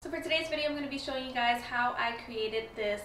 So for today's video, I'm going to be showing you guys how I created this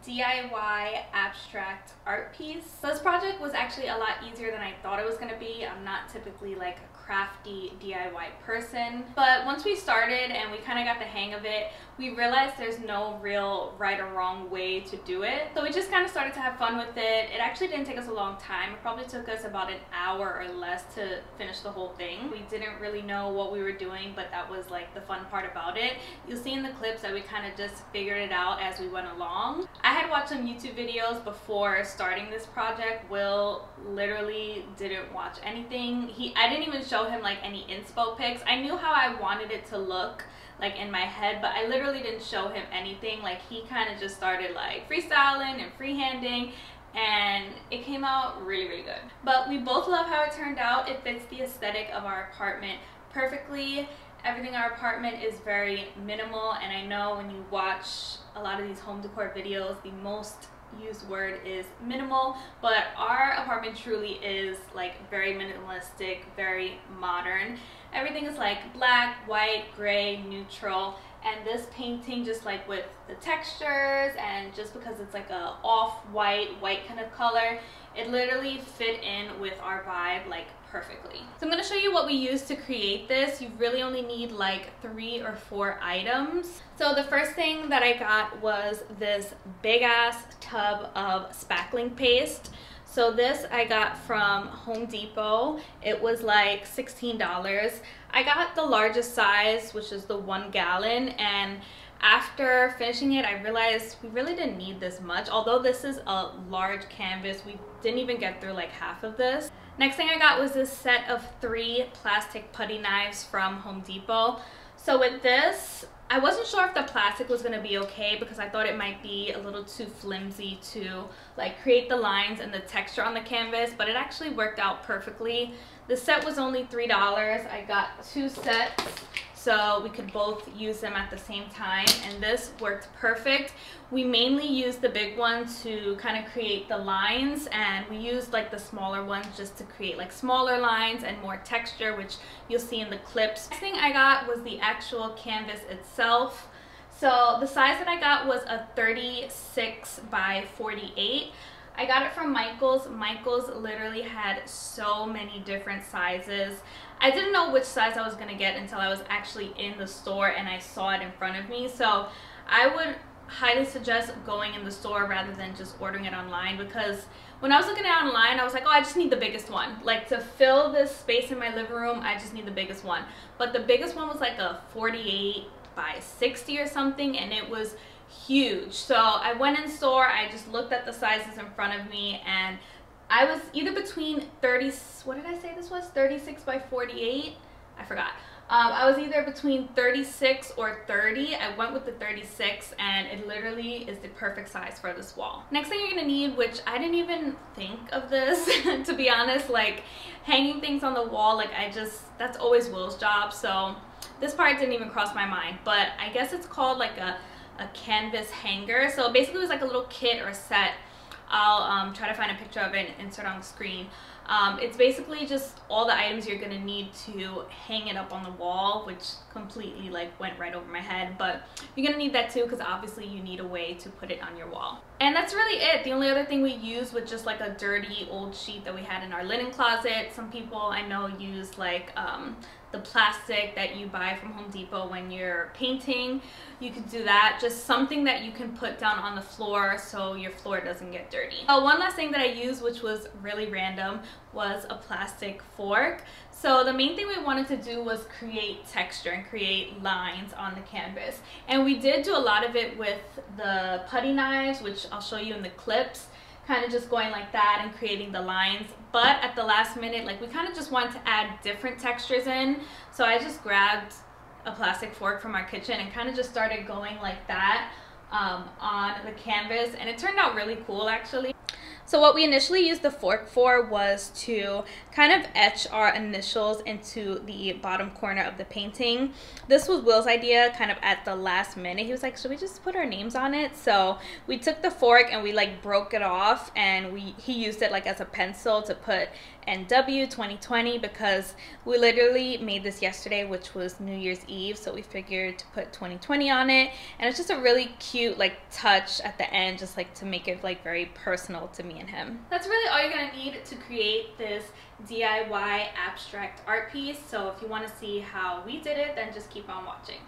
DIY abstract art piece. So this project was actually a lot easier than I thought it was going to be. I'm not typically like a crafty DIY person, but once we started and we kind of got the hang of it, we realized there's no real right or wrong way to do it. So we just kind of started to have fun with it. It actually didn't take us a long time. It probably took us about an hour or less to finish the whole thing. We didn't really know what we were doing, but that was like the fun part about it. You'll see in the clips that we kind of just figured it out as we went along. I had watched some YouTube videos before starting this project. Will literally didn't watch anything. I didn't even show him like any inspo pics. I knew how I wanted it to look like in my head, but I literally didn't show him anything. Like he kind of just started like freestyling and freehanding, and it came out really good. But we both love how it turned out. It fits the aesthetic of our apartment perfectly. Everything in our apartment is very minimal, and I know when you watch a lot of these home decor videos, the most used word is minimal, but our apartment truly is like very minimalistic, very modern. Everything is like black, white, gray, neutral, and this painting, just like with the textures and just because it's like a off-white, white kind of color, it literally fit in with our vibe like perfectly. So I'm going to show you what we used to create this. You really only need like 3 or 4 items. So the first thing that I got was this big ass tub of spackling paste. So this I got from Home Depot. It was like $16. I got the largest size, which is the 1 gallon, and after finishing it, I realized we really didn't need this much. Although this is a large canvas, we didn't even get through like half of this. Next thing I got was this set of 3 plastic putty knives from Home Depot. So with this, I wasn't sure if the plastic was going to be okay because I thought it might be a little too flimsy to like create the lines and the texture on the canvas, but it actually worked out perfectly. The set was only $3. I got 2 sets so we could both use them at the same time, and this worked perfect. We mainly used the big one to kind of create the lines, and we used like the smaller ones just to create like smaller lines and more texture, which you'll see in the clips. Next thing I got was the actual canvas itself. So the size that I got was a 36 by 48. I got it from Michael's. Michael's literally had so many different sizes. I didn't know which size I was going to get until I was actually in the store and I saw it in front of me. So I would highly suggest going in the store rather than just ordering it online, because when I was looking at it online, I was like, oh, I just need the biggest one. Like to fill this space in my living room, I just need the biggest one. But the biggest one was like a 48 by 60 or something, and it was huge. So I went in store, I just looked at the sizes in front of me, and I was either between 36 by 48, I forgot. I was either between 36 or 30. I went with the 36, and it literally is the perfect size for this wall. Next thing you're gonna need, which I didn't even think of this to be honest, like hanging things on the wall, like that's always Will's job, so this part didn't even cross my mind, but I guess it's called like a canvas hanger. So basically it was like a little kit or set. I'll try to find a picture of it and insert on the screen. It's basically just all the items you're gonna need to hang it up on the wall, which completely like went right over my head, but you're gonna need that too because obviously you need a way to put it on your wall. And that's really it. The only other thing we used was just like a dirty old sheet that we had in our linen closet. Some people I know use like the plastic that you buy from Home Depot when you're painting. You could do that. Just something that you can put down on the floor so your floor doesn't get dirty. One last thing that I used, which was really random, was a plastic fork. So the main thing we wanted to do was create texture and create lines on the canvas. And we did do a lot of it with the putty knives, which I'll show you in the clips, kind of just going like that and creating the lines. But at the last minute, like we kind of just wanted to add different textures in. So I just grabbed a plastic fork from our kitchen and kind of just started going like that on the canvas, and it turned out really cool actually. So what we initially used the fork for was to kind of etch our initials into the bottom corner of the painting. This was Will's idea kind of at the last minute. He was like, should we just put our names on it? So we took the fork and we like broke it off, and he used it like as a pencil to put NW 2020 because we literally made this yesterday, which was New Year's Eve, so we figured to put 2020 on it. And it's just a really cute like touch at the end, just like to make it like very personal to me and him. That's really all you're gonna need to create this DIY abstract art piece. So if you want to see how we did it, then just keep on watching.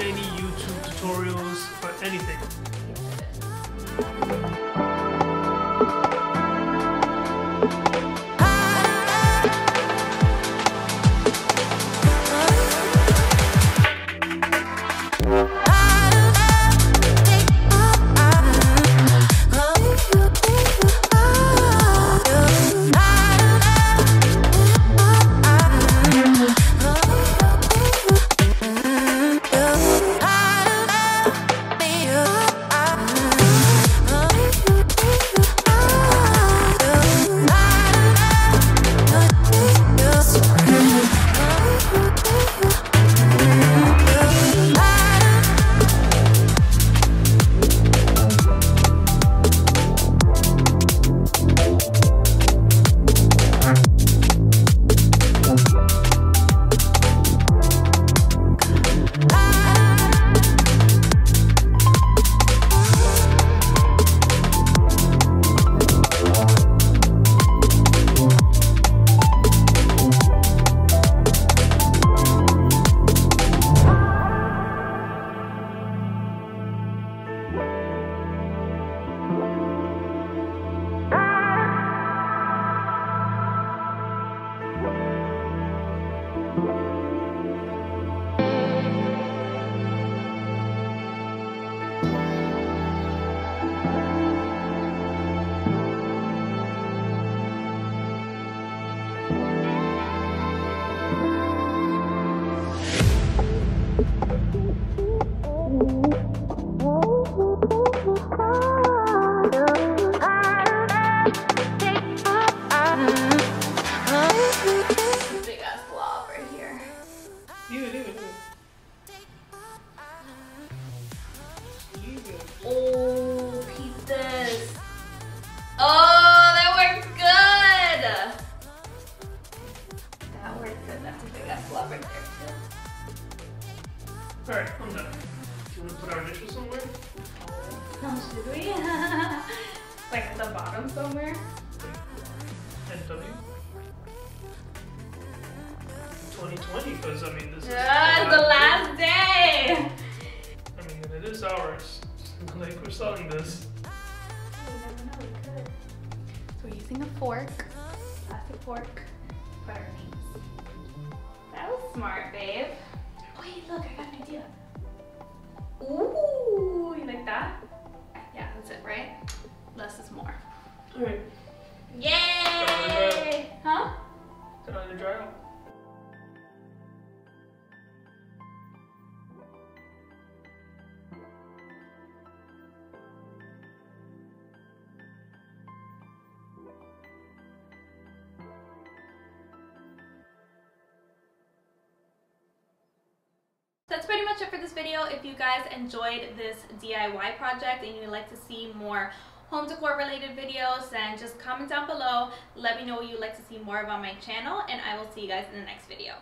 Any YouTube tutorials or anything. Oh, Peter. Alright, I'm done. Do you want to put our initials somewhere? Oh, should we? Like at the bottom somewhere? NW? 2020, because I mean, this is the last day! I mean, and it is ours. It's not like we're selling this. You never know, we could. So we're using a fork, plastic fork, put our names. That was smart, babe. Wait, look, I got an idea. Ooh, you like that? Yeah, that's it, right? Less is more. Alright. Yay! Huh? Is it on the dry out? That's pretty much it for this video. If you guys enjoyed this DIY project and you'd like to see more home decor related videos, then just comment down below. Let me know what you'd like to see more of on my channel, and I will see you guys in the next video.